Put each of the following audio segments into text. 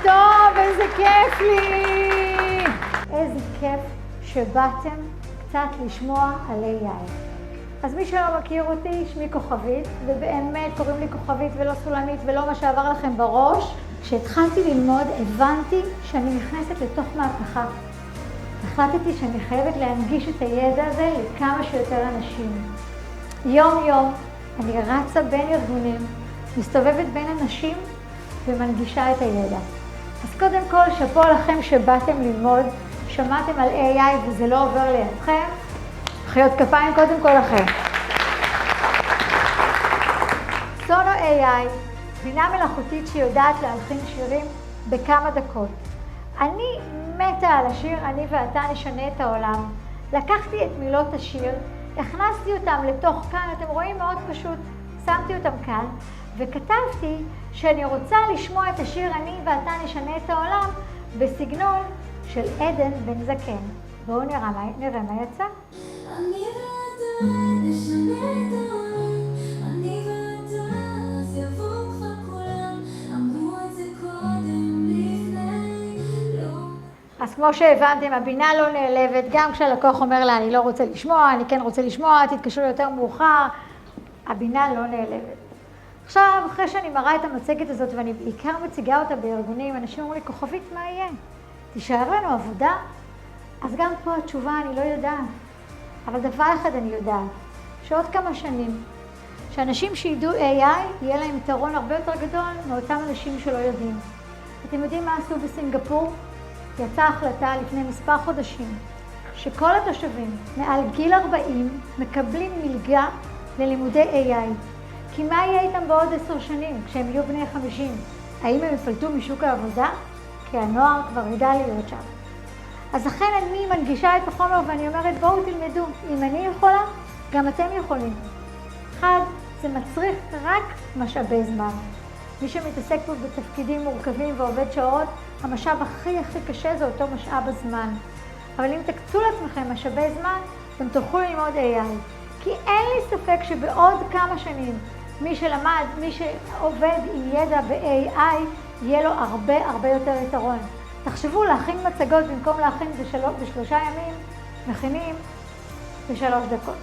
טוב, איזה כיף לי! איזה כיף שבאתם קצת לשמוע על AI. אז מי שלא מכיר אותי, שמי כוכבית, ובאמת קוראים לי כוכבית ולא סולמית ולא מה שעבר לכם בראש. כשהתחלתי ללמוד הבנתי שאני נכנסת לתוך מהפכה. החלטתי שאני חייבת להנגיש את הידע הזה לכמה שיותר אנשים. יום יום אני רצה בין ארגונים, מסתובבת בין אנשים ומנגישה את הידע. אז קודם כל, שאפו לכם שבאתם ללמוד, שמעתם על AI וזה לא עובר לידכם. מחיאות כפיים קודם כל לכם. סונו AI, בינה מלאכותית שיודעת להלחין שירים בכמה דקות. אני מתה על השיר, אני ואתה נשנה את העולם. לקחתי את מילות השיר, הכנסתי אותם לתוך כאן, אתם רואים מאוד פשוט, שמתי אותם כאן, וכתבתי שאני רוצה לשמוע את השיר אני ואתה נשנה את העולם בסגנון של עדן בן זקן. בואו נראה מה יצא. אני ואתה נשנה את העולם, אני ואתה אז יבוא כבר כולם, אמרו את זה קודם לפני לא. אז כמו שהבנתם, הבינה לא נעלבת, גם כשהלקוח אומר לה אני לא רוצה לשמוע, אני כן רוצה לשמוע, תתקשרו יותר מאוחר, הבינה לא נעלבת. עכשיו, אחרי שאני מראה את המצגת הזאת ואני בעיקר מציגה אותה בארגונים, אנשים אומרים לי, כוכבית, מה יהיה? תישאר לנו עבודה? אז גם פה התשובה אני לא יודעת. אבל דבר אחד אני יודעת, שעוד כמה שנים, שאנשים שידעו AI, יהיה להם יתרון הרבה יותר גדול מאותם אנשים שלא יודעים. אתם יודעים מה עשו בסינגפור? יצאה החלטה לפני מספר חודשים, שכל התושבים מעל גיל 40 מקבלים מלגה ללימודי AI. כי מה יהיה איתם בעוד 10 שנים, כשהם יהיו בני 50? האם הם יפלטו משוק העבודה? כי הנוער כבר ידע להיות שם. אז לכן אני מנגישה את החומר ואני אומרת, בואו תלמדו. אם אני יכולה, גם אתם יכולים. אחד, זה מצריך רק משאבי זמן. מי שמתעסק פה בתפקידים מורכבים ועובד שעות, המשאב הכי קשה זה אותו משאב הזמן. אבל אם תקצו לעצמכם משאבי זמן, אתם תוכלו ללמוד AI. כי אין לי ספק שבעוד כמה שנים, מי שלמד, מי שעובד עם ידע ב-AI, יהיה לו הרבה יותר יתרון. תחשבו, להכין מצגות במקום להכין ב3 ימים, מכינים ב3 דקות.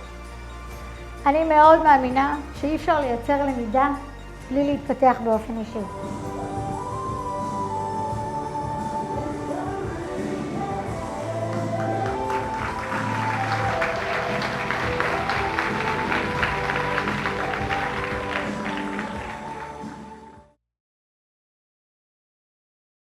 אני מאוד מאמינה שאי אפשר לייצר למידה בלי להתפתח באופן אישי.